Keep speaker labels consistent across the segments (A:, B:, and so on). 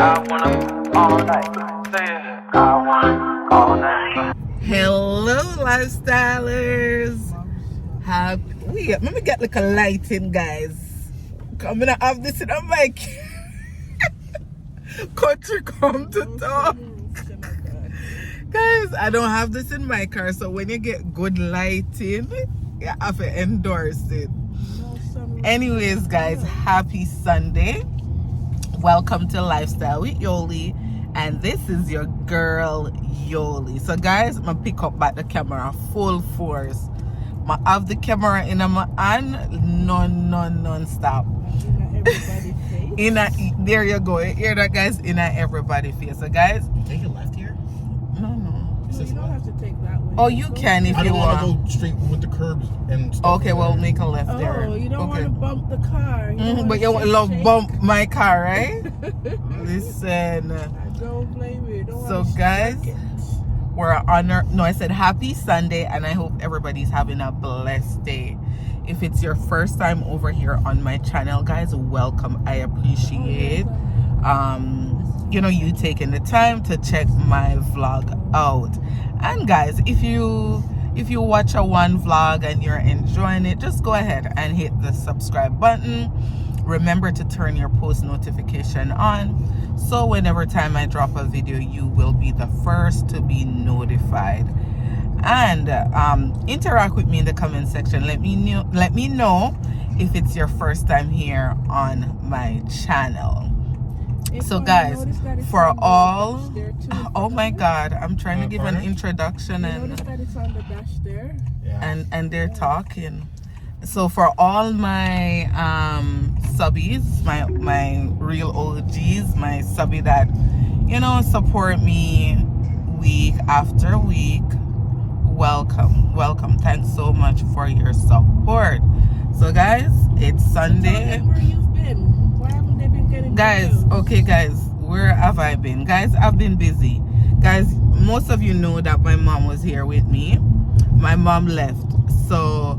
A: Hello, lifestylers. Wait, let me get like a lighting, guys. I'm gonna have this in a mic. Country come to talk. Guys, I don't have this in my car, so when you get good lighting, you have to endorse it. Anyways, guys, happy Sunday. Welcome to Lifestyle with Yoli, and this is your girl Yoli. So guys, I'm gonna pick up back the camera full force. I have the camera in my hand non-stop. There you go. You hear that, guys? In everybody's face. So guys,
B: take a left here.
A: No,
B: you
C: don't have to take that way.
A: Oh, you can if you want.
B: I don't want to go straight with the curbs and stuff.
A: Okay, well, make a left there.
C: Oh, you don't want to bump the car.
A: But you want to bump my car, right? Listen.
C: I don't blame you.
A: So guys, we're on I said happy Sunday, and I hope everybody's having a blessed day. If it's your first time over here on my channel, guys, welcome. I appreciate you taking the time to check my vlog out. And guys, if you watch a one vlog and you're enjoying it, just go ahead and hit the subscribe button. Remember to turn your post notification on, so whenever time I drop a video, you will be the first to be notified. And interact with me in the comment section. Let me know if it's your first time here on my channel. So guys, for all, oh my God, I'm trying to give an introduction, and
C: it's on the dash there.
A: and they're talking. So for all my subbies, my real OGs, my subby that support me week after week, welcome. Thanks so much for your support. So guys, it's Sunday.
C: Where you've been? Why haven't they been getting
A: guys? Okay, guys, where have I been? Guys, I've been busy. Guys, most of you know that my mom was here with me. My mom left, so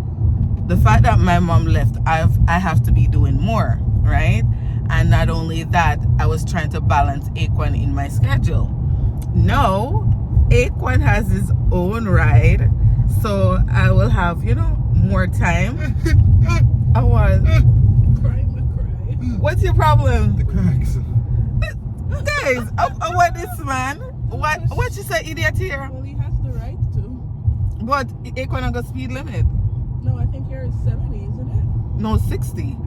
A: the fact that my mom left, I have to be doing more, right? And not only that, I was trying to balance Aquan in my schedule. No, Aquan has his own ride, so I will have more time. I was
C: cry.
A: What's your problem?
B: The cracks.
A: Guys, what this man? What you say, idiot here?
C: Well, he has the right to.
A: But Aquan got speed limit.
C: No, I think here is 70, isn't it?
A: No, 60.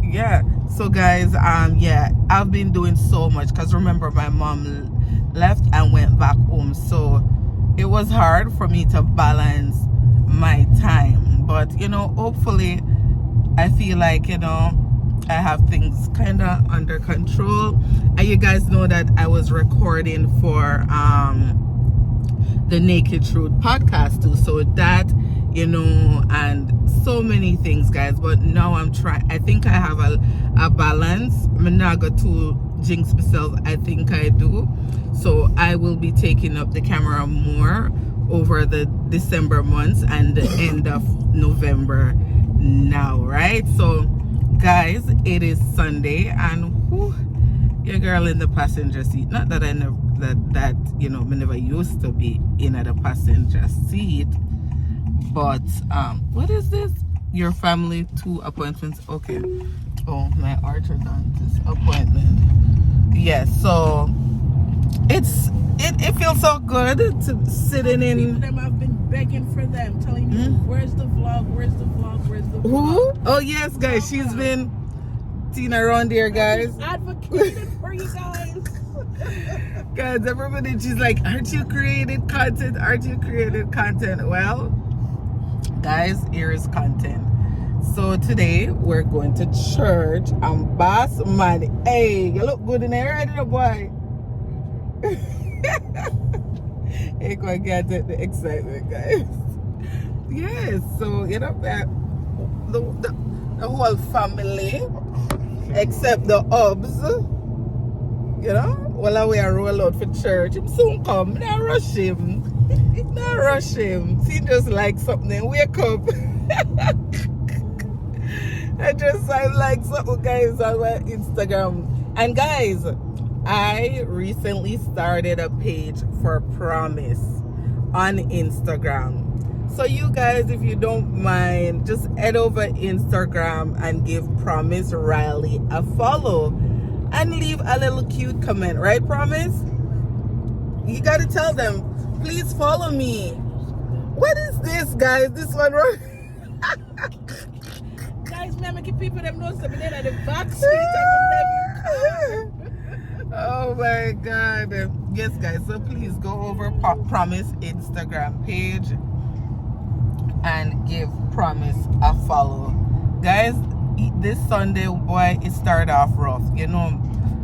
A: Yeah. So guys, I've been doing so much because remember my mom left and went back home, so it was hard for me to balance my time. But hopefully I feel like I have things kind of under control. And you guys know that I was recording for the Naked Truth podcast too, so that and so many things, guys. But now I'm trying. I think I have a balance. I'm not going to jinx myself. I think I do. So I will be taking up the camera more over the December months and the end of November now, right? So guys, it is Sunday, and your girl in the passenger seat. Not that I never I never used to be in the passenger seat. But what is this? Your family 2 appointments. Okay. Oh, my orthodontist appointment. Yes. So it feels so good to sitting in.
C: I've been begging for them, telling you where's the vlog?
A: Who? Oh yes, guys. She's been seen around there, guys.
C: Advocated for you guys.
A: Guys, everybody, she's like, aren't you created content? Well, guys, here is content. So today we're going to church. I'm boss man. Hey, you look good in there, right, boy? Hey, I can't take the excitement, guys. Yes, so that the whole family, except the Ubs, while we are roll out for church, him soon come. Not rush him. See, just like something. Wake up. I just like something, guys, on my Instagram. And guys, I recently started a page for Promise on Instagram. So you guys, if you don't mind, just head over Instagram and give Promise Riley a follow and leave a little cute comment, right, Promise? You gotta tell them, please follow me. What is this, guys? This one right?
C: Guys, me making people them know something at the back seat of
A: Oh my god. Yes, guys, so please go over Promise Instagram page and give Promise a follow. Guys, this Sunday, boy, it started off rough. You know,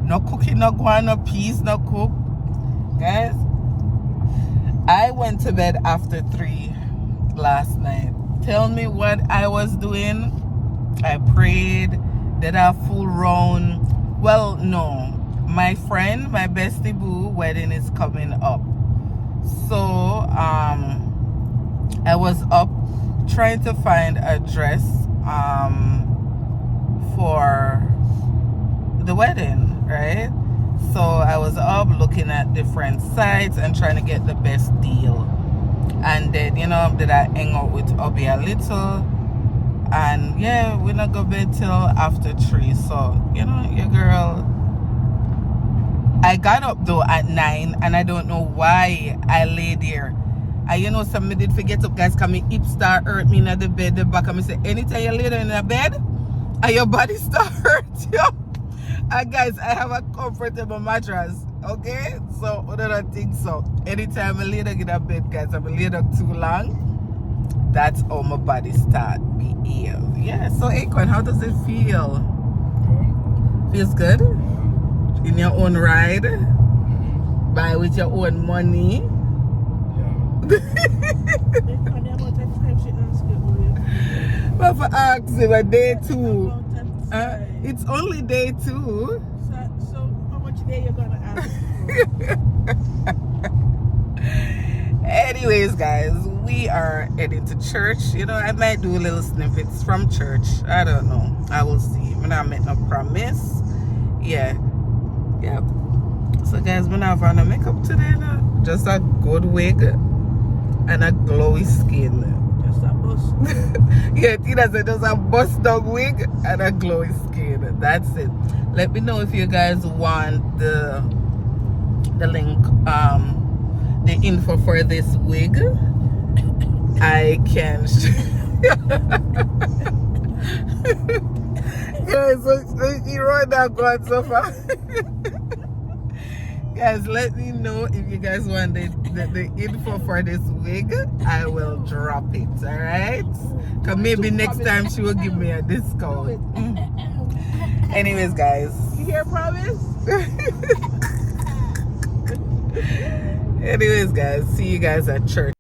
A: no cooking, no guan, no peas, no cook. Guys, I went to bed after 3 last night. Tell me what I was doing. I prayed, did a full round. Well, no. My friend, my bestie boo, wedding is coming up. So, I was up trying to find a dress for the wedding, right? So I was up looking at different sites and trying to get the best deal. And then, you know, did I hang out with Obi a little? And yeah, we not go bed till after 3. So, you know, your girl, I got up though at 9 and I don't know why I lay there. You know, somebody did forget up, guys, come hip start hurt me in the bed, the back of me say, anytime you lay there in the bed, and your body start hurt you. And guys, I have a comfortable mattress, okay? So, I don't think so. Anytime I lay there in the bed, guys, I'm lay there too long, that's how my body start be ill. Yeah, so Akon, how does it feel? Feels good? In your own ride? Buy with your own money? But for asking a day 2, it's only day 2.
C: So how much day you gonna ask for?
A: Anyways, guys, we are heading to church. You know, I might do little snippets from church. I don't know. I will see. I'm not making no promise. Yeah. So guys, I'm not having no makeup today. No? Just a good wig and a glowy skin.
C: Just a bus.
A: Yeah, Tina said just a bust dog wig and a glowy skin. That's it. Let me know if you guys want the link, the info for this wig. I can guys, so you wrote that God so far. Guys, let me know if you guys want the info for this wig. I will drop it, alright? Because maybe next time she will give me a discount. Anyways, guys.
C: You hear Promise?
A: Anyways, guys, see you guys at church.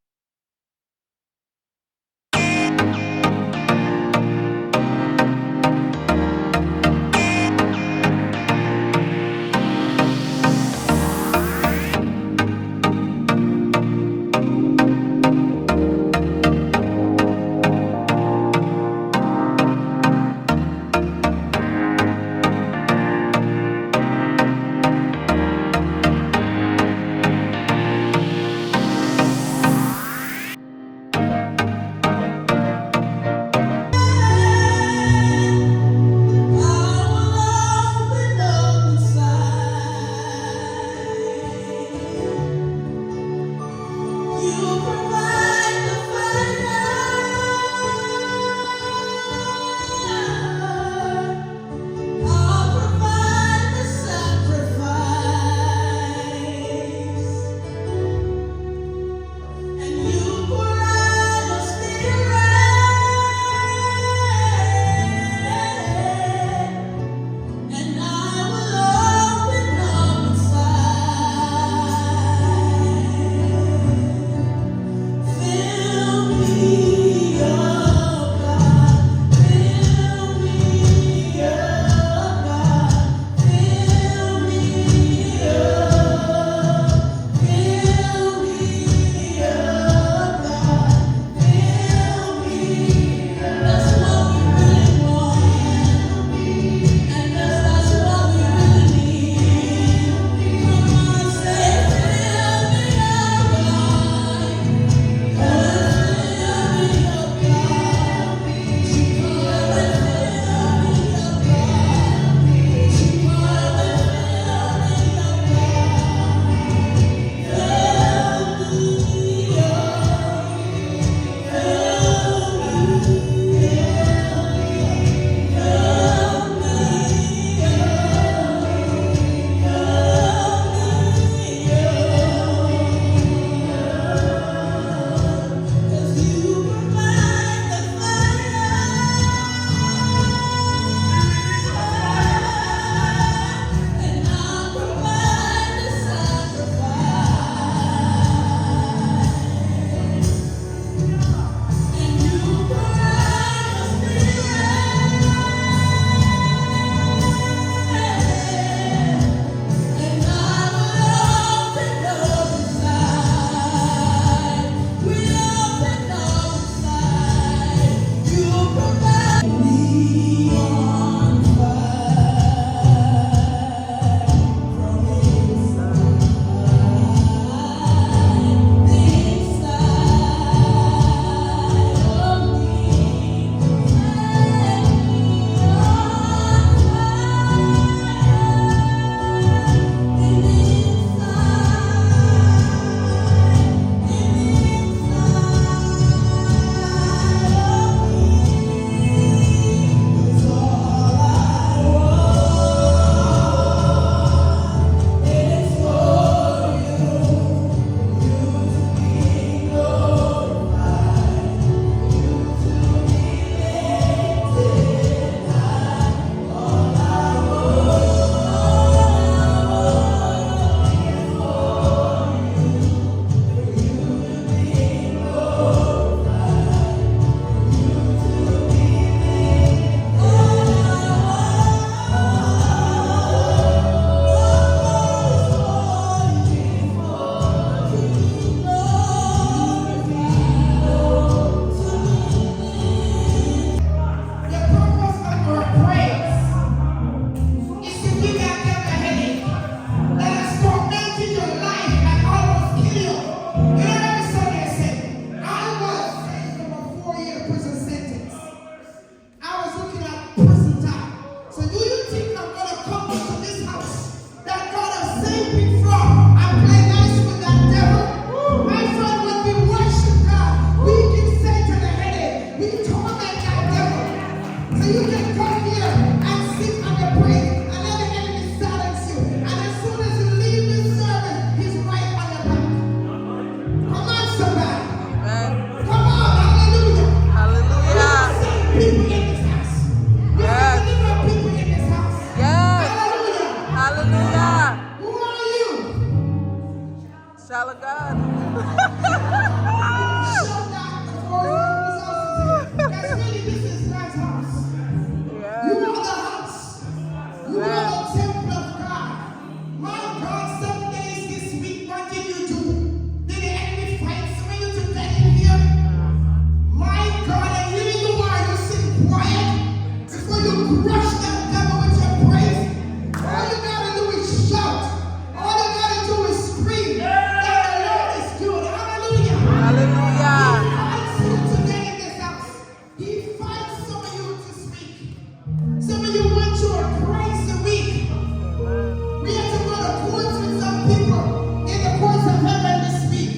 D: the people in the courts of heaven this week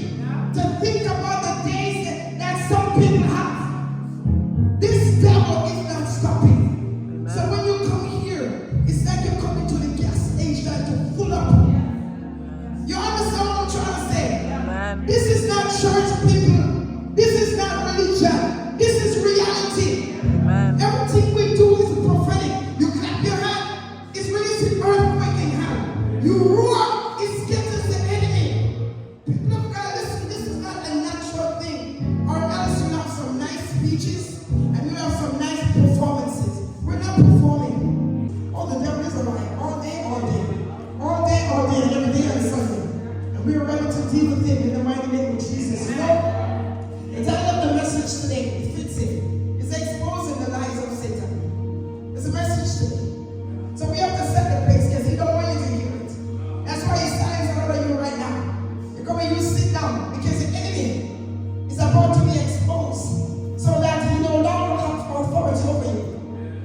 D: to think about the days that some people have. This devil is not stopping. So when you come here, it's like you're coming to the gas station to full up. You understand what I'm trying to say?
A: Amen.
D: This is not church, people. This is not religion. This is reality.
A: Amen.
D: Everything we do is prophetic. You clap your hand, it's releasing earthquake in hell. You roar, it scatters the enemy. People of God, listen, this is not a natural thing. Or else you have some nice speeches and you have some nice performances. We're not performing. Oh, the devil is alive. All day, all day. All day, all day, and every day and Sunday. And we are ready to deal with him in the mighty name of Jesus. You know, the title of the message today, it fits it. It's exposing the lies of Satan. It's a message today. So we have to set the place because he don't want you to hear it. That's why he's standing all over you right now. You're going to sit down because the enemy is about to be exposed so that he no longer has authority over you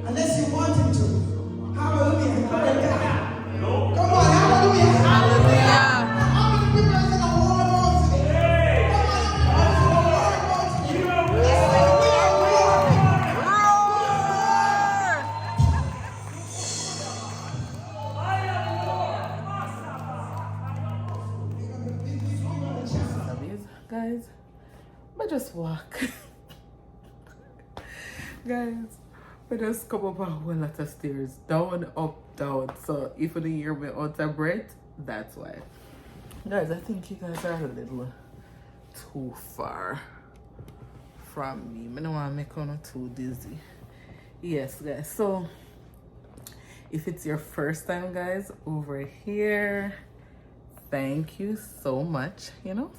D: unless you want him to. Hallelujah. Hallelujah. Come on, hallelujah.
A: Hallelujah.
D: How many people is in a war mode today? Come on, how many people is in a war mode today? Let's say we are war.
A: Guys, but just walk. Guys, but just come up a whole lot of stairs. Down, up, down. So if you don't hear me out of breath, that's why. Guys, I think you guys are a little too far from me. I don't want to make you too dizzy. Yes, guys. So if it's your first time, guys, over here, thank you so much,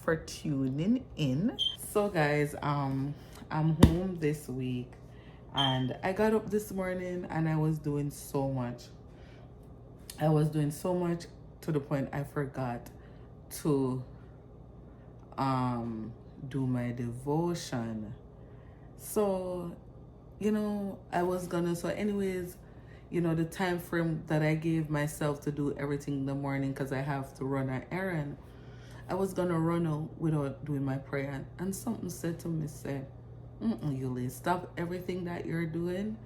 A: for tuning in. So guys, I'm home this week and I got up this morning and I was doing so much. I was doing so much to the point I forgot to do my devotion. So, I was gonna, so anyways, the time frame that I gave myself to do everything in the morning because I have to run an errand, I was gonna run out without doing my prayer. And something said to me, Yuli, stop everything that you're doing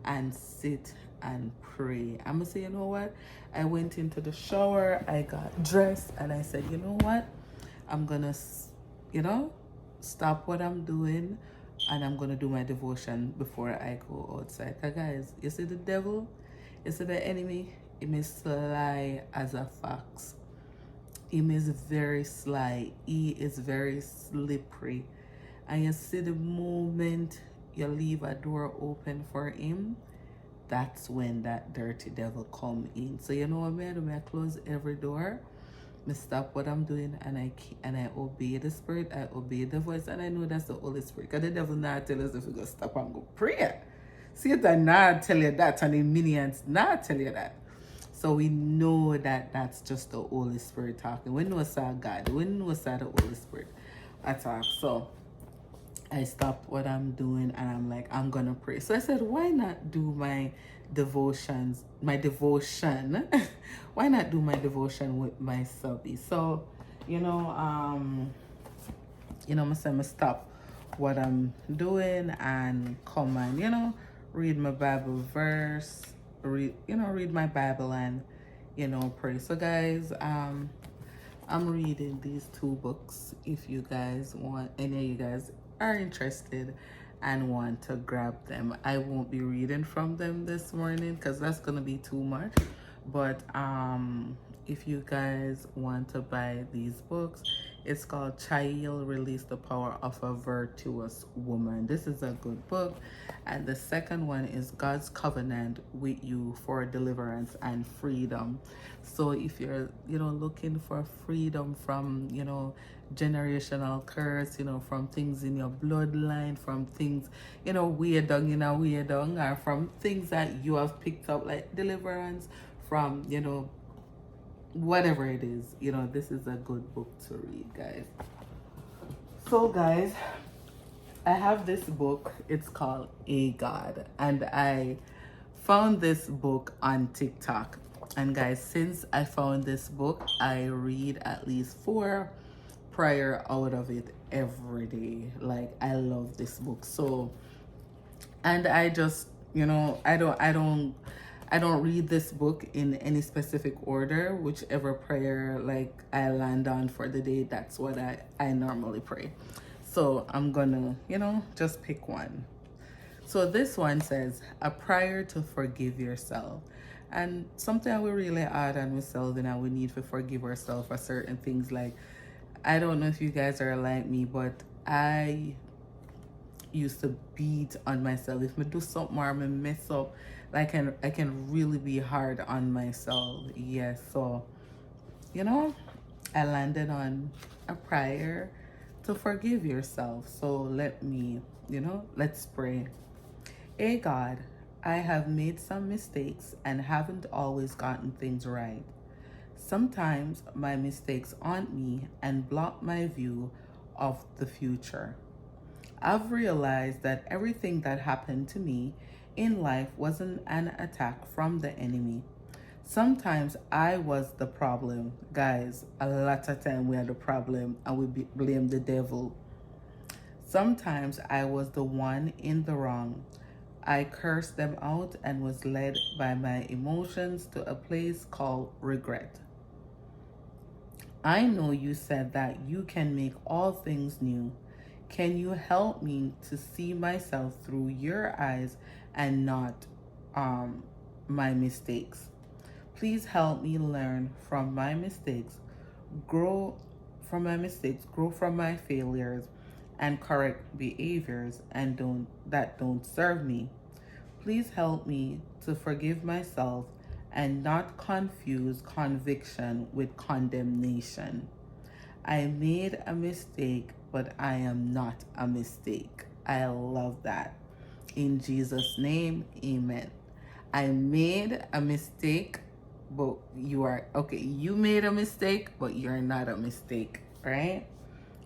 A: and sit and pray. I'm gonna say, you know what? I went into the shower, I got dressed, and I said, you know what? I'm gonna, stop what I'm doing and I'm gonna do my devotion before I go outside. Cause guys, you see the devil, you see the enemy, he is sly as a fox. He is very sly. He is very slippery. And you see the moment you leave a door open for him, that's when that dirty devil come in. So you know what I do? I close every door. I stop what I'm doing and I obey the Spirit, I obey the voice, and I know that's the Holy Spirit. Because the devil not tell us if we go stop and go pray. Satan not tell you that, and the minions not tell you that. So we know that that's just the Holy Spirit talking. We know it's our God. We know it's the Holy Spirit attack. So I stopped what I'm doing and I'm like, I'm gonna pray. So I said, why not do my devotion? Why not do my devotion with my subby? So, I'm gonna stop what I'm doing and come and, read my Bible verse, read my Bible and, pray. So guys, I'm reading these two books. If you guys want, any of you guys are interested and want to grab them, I won't be reading from them this morning because that's gonna be too much. But if you guys want to buy these books, it's called Child Release the Power of a Virtuous Woman. This is a good book. And the second one is God's Covenant with You for Deliverance and Freedom. So if you're, looking for freedom from, generational curse, from things in your bloodline, from things, weird down, or from things that you have picked up, like deliverance from, whatever it is, this is a good book to read, guys. So guys, I have this book. It's called A God, and I found this book on TikTok. And guys, since I found this book, I read at least 4 prayer out of it every day. Like, I love this book. So, and I just, you know, I don't read this book in any specific order. Whichever prayer like I land on for the day, that's what I normally pray. So I'm gonna, you know, just pick one. So this one says, a prayer to forgive yourself. And something I will really add on myself, and we need to forgive ourselves for certain things. Like, I don't know if you guys are like me, but I used to beat on myself. If I do something or I mess up, like I can really be hard on myself. Yes, so, you know, I landed on a prayer to forgive yourself. So let me, you know, let's pray. Hey God, I have made some mistakes and haven't always gotten things right. Sometimes my mistakes haunt me and block my view of the future. I've realized that everything that happened to me in life wasn't an attack from the enemy. Sometimes I was the problem. Guys, a lot of time we are the problem and we blame the devil. Sometimes I was the one in the wrong. I cursed them out and was led by my emotions to a place called regret. I know you said that you can make all things new. Can you help me to see myself through your eyes and not my mistakes? Please help me learn from my mistakes, grow grow from my failures, and correct behaviors and don't serve me. Please help me to forgive myself and not confuse conviction with condemnation. I made a mistake, but I am not a mistake. I love that. In Jesus' name, amen. I made a mistake, but you are, okay, you made a mistake, but you're not a mistake, right?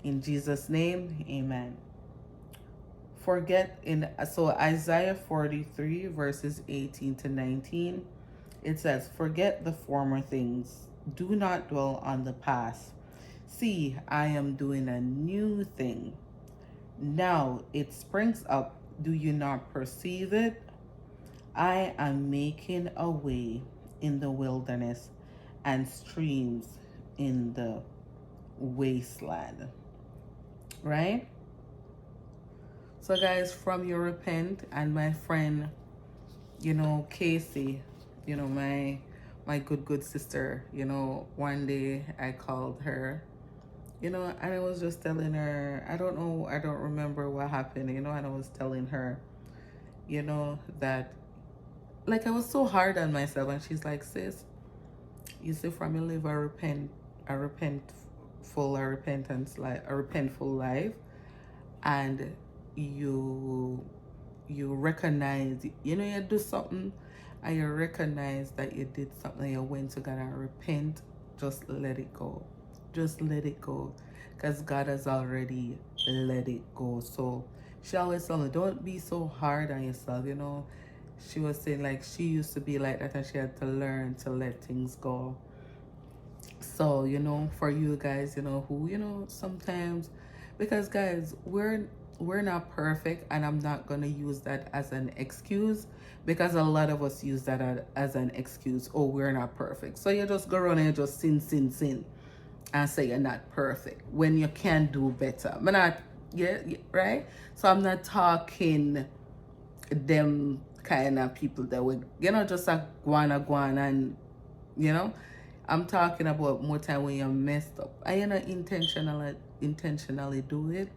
A: In Jesus' name, amen. So Isaiah 43 verses 18 to 19, it says, forget the former things. Do not dwell on the past. See, I am doing a new thing. Now it springs up. Do you not perceive it? I am making a way in the wilderness and streams in the wasteland. Right? So guys, from your repent, and my friend, you know, Casey, you know, my good sister, you know, one day I called her, you know, and I was just telling her, I don't remember what happened, you know, and I was telling her, you know, that like I was so hard on myself, and she's like, sis, you see, from you live a repentful life, and you recognize, you know, you do something and you recognize that you did something, you went to God and repent, just let it go. Just let it go, because God has already let it go. So she always told me, don't be so hard on yourself, you know. She was saying like she used to be like that and she had to learn to let things go. So, you know, for you guys, you know, who, you know, sometimes, because guys, we're not perfect, and I'm not going to use that as an excuse, because a lot of us use that as an excuse. Oh, we're not perfect. So you just go around and just sin and say you're not perfect when you can do better. But not, yeah, right? So I'm not talking them kind of people that would, you know, just a guana and, you know, I'm talking about more time when you're messed up. I, you know, intentionally do it.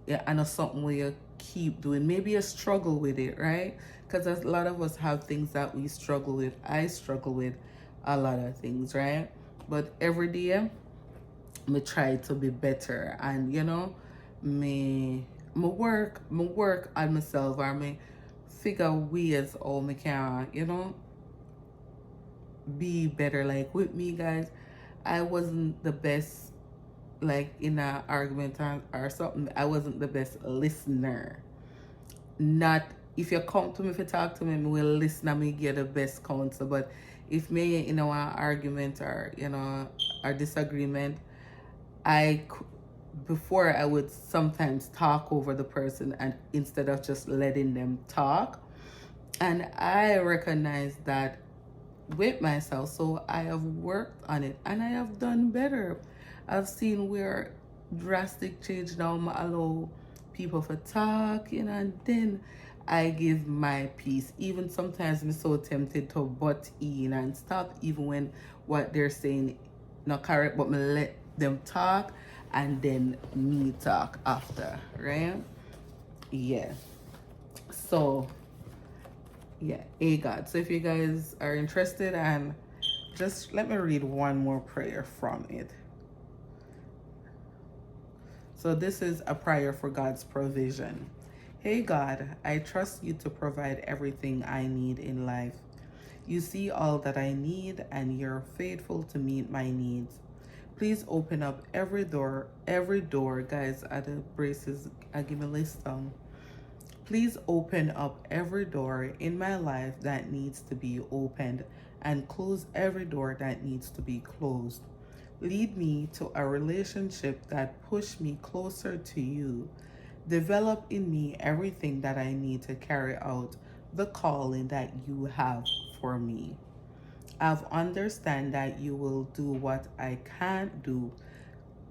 A: Yeah, I know something where you keep doing. Maybe you struggle with it, right? Because a lot of us have things that we struggle with. I struggle with a lot of things, right? But every day, me try to be better, and you know, me work on myself, or me figure ways how me can, you know, be better. Like with me, guys, I wasn't the best, like in an argument or something, I wasn't the best listener. Not, if you come to me, if you talk to me, I will listen and me get the best counsel. But if me in our argument or our disagreement, before I would sometimes talk over the person and instead of just letting them talk. And I recognize that with myself, so I have worked on it and I have done better. I've seen where drastic change now. I allow people to talk, and then I give my piece. Even sometimes I'm so tempted to butt in and stop even when what they're saying not correct, but me let them talk and then me talk after, right? Yeah. So yeah, a God. So if you guys are interested, and just let me read one more prayer from it. So this is a prayer for God's provision. Hey God, I trust you to provide everything I need in life. You see all that I need and you're faithful to meet my needs. Please open up every door, guys, at the braces, I give a list down. Please open up every door in my life that needs to be opened and close every door that needs to be closed. Lead me to a relationship that pushes me closer to you. Develop in me everything that I need to carry out the calling that you have for me. I've understand that you will do what I can't do,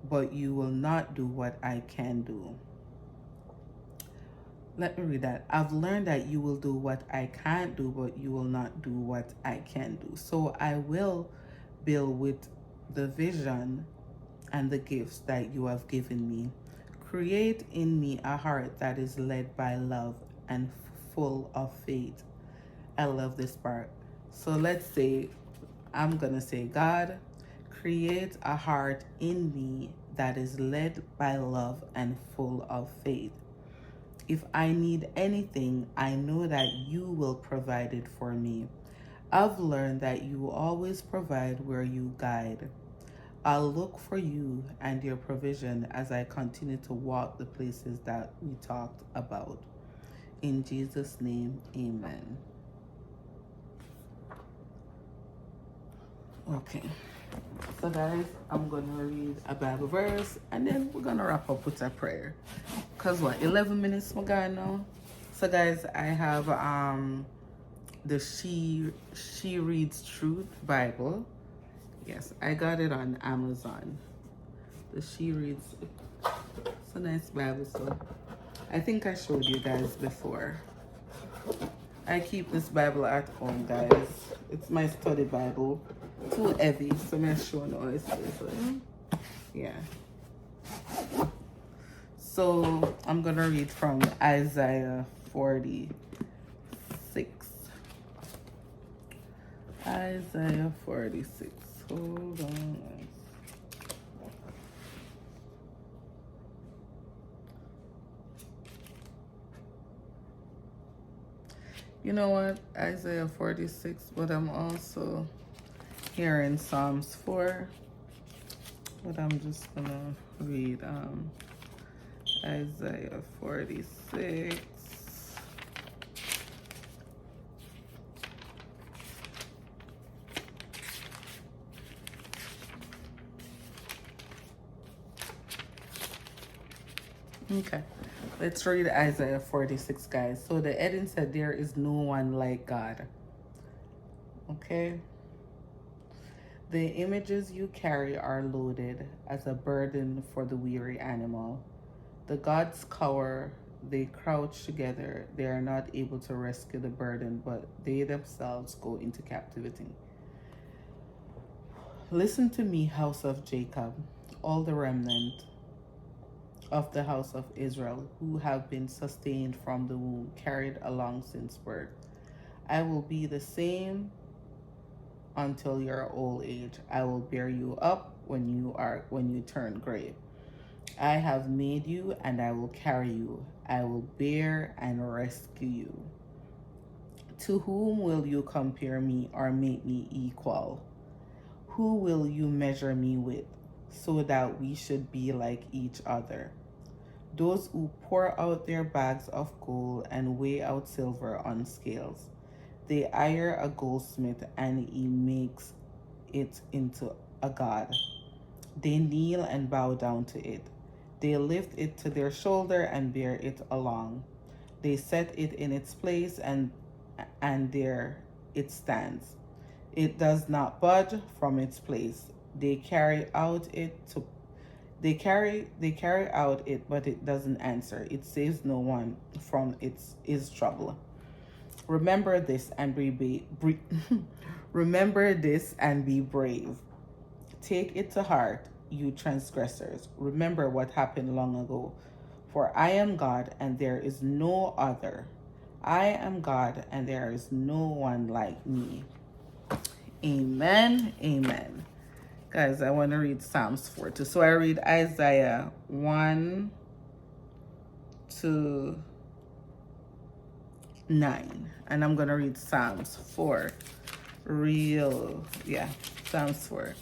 A: but you will not do what I can do. Let me read that. I've learned that you will do what I can't do, but you will not do what I can do. So I will build with the vision and the gifts that you have given me. Create in me a heart that is led by love and full of faith. I love this part. So let's say, I'm going to say, God, create a heart in me that is led by love and full of faith. If I need anything, I know that you will provide it for me. I've learned that you always provide where you guide. I'll look for you and your provision as I continue to walk the places that we talked about. In Jesus' name, amen. Okay. So guys, I'm going to read a Bible verse and then we're going to wrap up with a prayer. Because what, 11 minutes my guy now? So guys, I have the She Reads Truth Bible. Yes, I got it on Amazon. The She Reads, it's a nice Bible. So I think I showed you guys before. I keep this Bible at home, guys. It's my study Bible. Too heavy, so I'm showing all this. Yeah. So I'm gonna read from Isaiah 46. Isaiah 46. Hold on. You know what? Isaiah 46, but I'm also here in Psalms 4. But I'm just gonna read Isaiah 46. Okay, let's read Isaiah 46, guys. So the heading said, there is no one like God. Okay. The images you carry are loaded as a burden for the weary animal. The gods cower, they crouch together. They are not able to rescue the burden, but they themselves go into captivity. Listen to me, house of Jacob, all the remnant of the house of Israel, who have been sustained from the womb, carried along since birth. I will be the same until your old age. I will bear you up when you turn gray. I have made you and I will carry you. I will bear and rescue you. To whom will you compare me or make me equal? Who will you measure me with, so that we should be like each other? Those who pour out their bags of gold and weigh out silver on scales, They hire a goldsmith and he makes it into a god. They kneel and bow down to it. They lift it to their shoulder and bear it along. They set it in its place and there it stands. It does not budge from its place. They carry out it, but it doesn't answer. It saves no one from its trouble. Remember this and remember this and be brave. Take it to heart, you transgressors. Remember what happened long ago. For I am God and there is no other. I am God and there is no one like me. Amen. Amen. Guys, I want to read Psalms 4 too. So I read Isaiah 1 to 9. And I'm going to read Psalms 4. Psalms 4.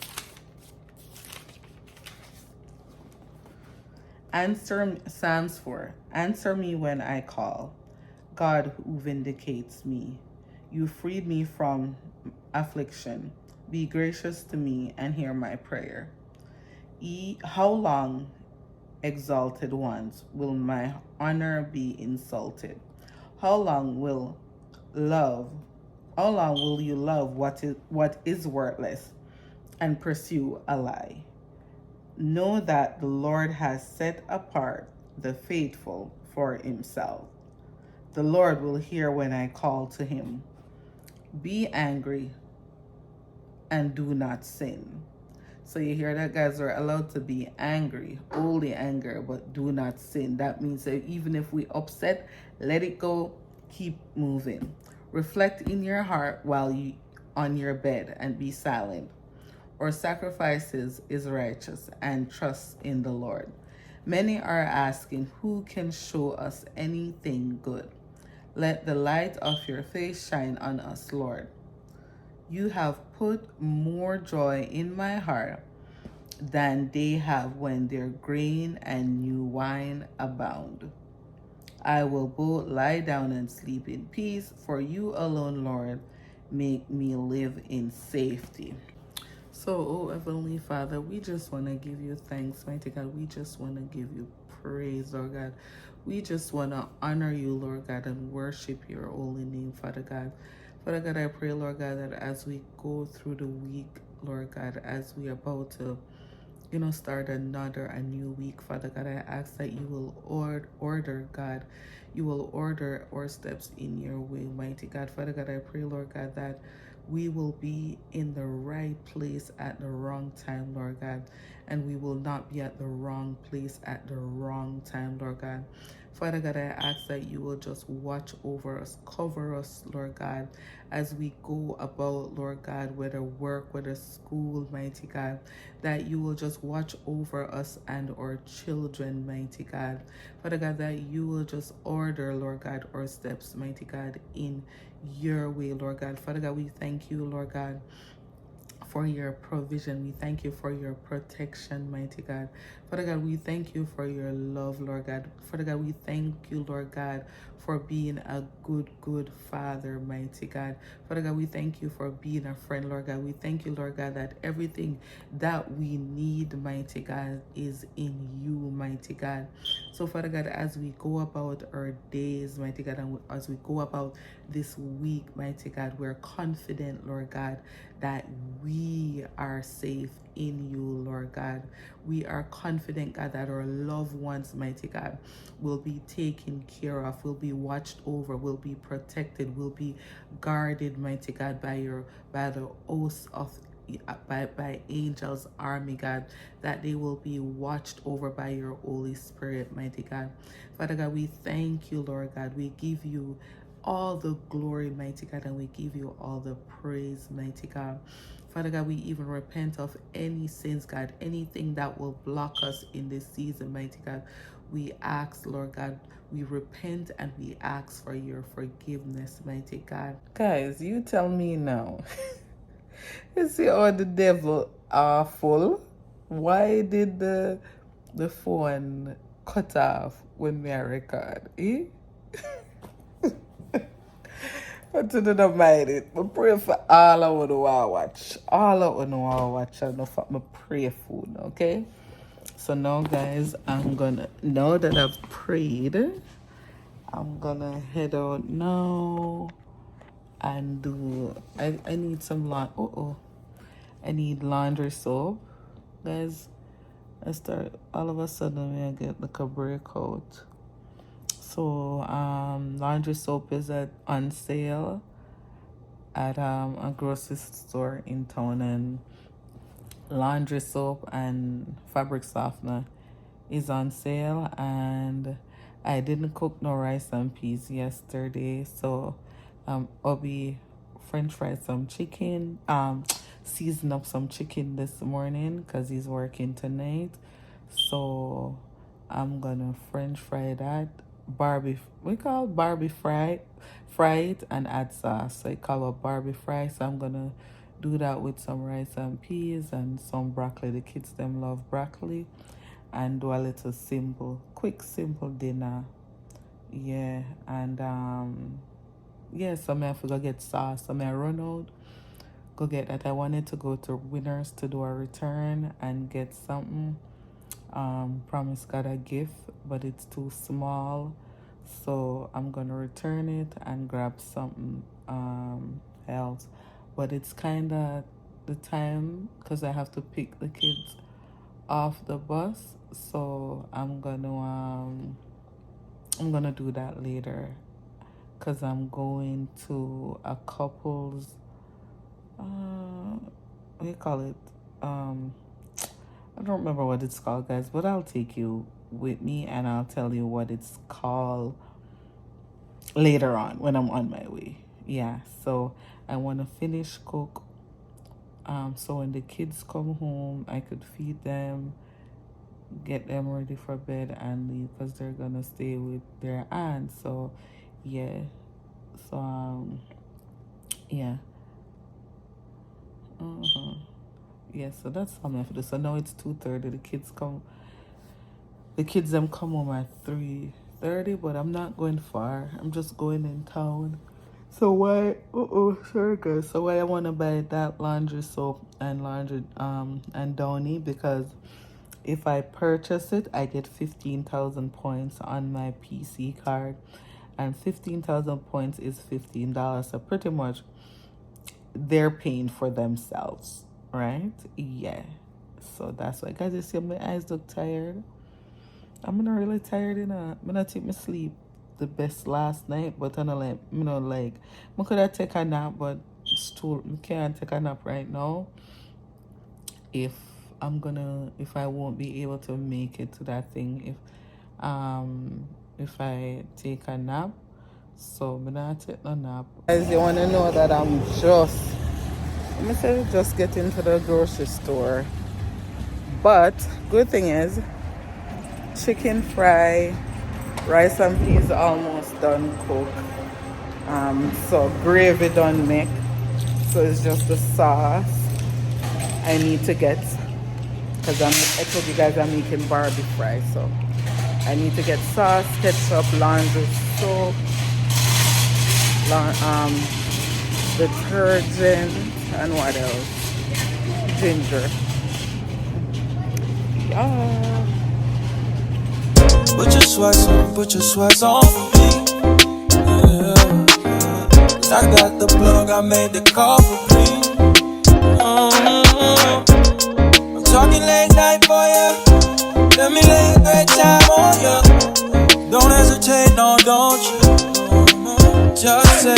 A: Psalms 4. Answer me when I call, God who vindicates me. You freed me from affliction. Be gracious to me and hear my prayer. How long, exalted ones, will my honor be insulted? How long will you love what is worthless and pursue a lie? Know that the Lord has set apart the faithful for himself. The Lord will hear when I call to him. Be angry and do not sin. So you hear that, guys? We're allowed to be angry, only anger, but do not sin. That means that even if we upset, let it go, keep moving. Reflect in your heart while you on your bed and be silent. Or sacrifices is righteous and trust in the Lord. Many are asking, who can show us anything good? Let the light of your face shine on us, Lord. You have put more joy in my heart than they have when their grain and new wine abound. I will both lie down and sleep in peace, for you alone, Lord, make me live in safety. So, oh Heavenly Father, we just want to give you thanks, mighty God. We just want to give you praise, Lord God. We just want to honor you, Lord God, and worship your holy name, Father God. Father God, I pray, Lord God, that as we go through the week, Lord God, as we are about to, start a new week, Father God, I ask that you will order, God, you will order our steps in your way, mighty God. Father God, I pray, Lord God, that we will be in the right place at the wrong time, Lord God, and we will not be at the wrong place at the wrong time, Lord God. Father God, I ask that you will just watch over us, cover us, Lord God, as we go about, Lord God, whether work, whether school, mighty God, that you will just watch over us and our children, mighty God. Father God, that you will just order, Lord God, our steps, mighty God, in your way, Lord God. Father God, we thank you, Lord God, for your provision. We thank you for your protection, mighty God. Father God, we thank you for your love, Lord God. Father God, we thank you, Lord God, for being a good Father, mighty God. Father God, we thank you for being a friend, Lord God. We thank you, Lord God, that everything that we need, mighty God, is in you, mighty God. So, Father God, as we go about our days, mighty God, and as we go about this week, mighty God, we're confident, Lord God, that we are safe in you, Lord God. We are confident, God, that our loved ones, mighty God, will be taken care of, will be watched over, will be protected, will be guarded, mighty God, by the hosts of by angels army, God, that they will be watched over by your Holy Spirit, mighty God. Father God, we thank you, Lord God. We give you all the glory, mighty God, and we give you all the praise, mighty God. Father God, we even repent of any sins, God, anything that will block us in this season, mighty God. We ask, Lord God, we repent and we ask for your forgiveness, mighty God. Guys, you tell me now. You see how the devil are full? Why did the phone cut off when we record? Eh? But to do not mind it. I pray for all of you who want to watch. All of you who want to watch. I know for my pray food, okay? So now, guys, I'm gonna, now that I've prayed, I'm gonna head out now and do, I need some I need laundry soap. Guys, all of a sudden I get like a breakout. So laundry soap is on sale at a grocery store in town, and laundry soap and fabric softener is on sale. And I didn't cook no rice and peas yesterday, so I'll be french fry some chicken, season up some chicken this morning because he's working tonight. So I'm gonna french fry that, we call Barbie fry it and add sauce, so I call it Barbie fry. So I'm gonna do that with some rice and peas and some broccoli. The kids them love broccoli. And do a little quick simple dinner. Yeah. And yeah, so I have to go get sauce. So I run out, go get that. I wanted to go to Winners to do a return and get something. Promise got a gift, but it's too small, so I'm gonna return it and grab something else. But it's kind of the time because I have to pick the kids off the bus, so I'm gonna do that later because I'm going to a couple's what do you call it, I don't remember what it's called, guys, but I'll take you with me and I'll tell you what it's called later on when I'm on my way. Yeah, so I want to finish cook, so when the kids come home I could feed them, get them ready for bed and leave because they're gonna stay with their aunt. So yeah, so yeah. Yeah, so that's all I have to do. So now it's 2:30. The kids them come home at 3:30, but I'm not going far. I'm just going in town. So why sorry guys. So why I wanna buy that laundry soap and and Downy, because if I purchase it, I get 15,000 points on my PC card. And 15,000 points is $15. So pretty much they're paying for themselves, right? Yeah. So that's why, guys, you see my eyes look tired. I'm not really tired, you know. I'm gonna take my sleep the best last night, but I know, like, I could have take a nap, but it's too, I can't take a nap right now if I won't be able to make it to that thing if I take a nap. So I'm not take no nap. Guys, you want to know that I'm just getting to the grocery store. But good thing is, chicken fry, rice and peas almost done cook. So gravy done make. So it's just the sauce I need to get, because I told you guys I'm making Barbie fry. So I need to get sauce, ketchup, laundry soap, detergent, and what else? Ginger. Yeah.
E: Put your sweats on for me. Yeah. 'Cause I got the plug, I made the call for me. I'm talking late night for ya. Let me lay a great time on ya. Don't hesitate, no, don't you? Just say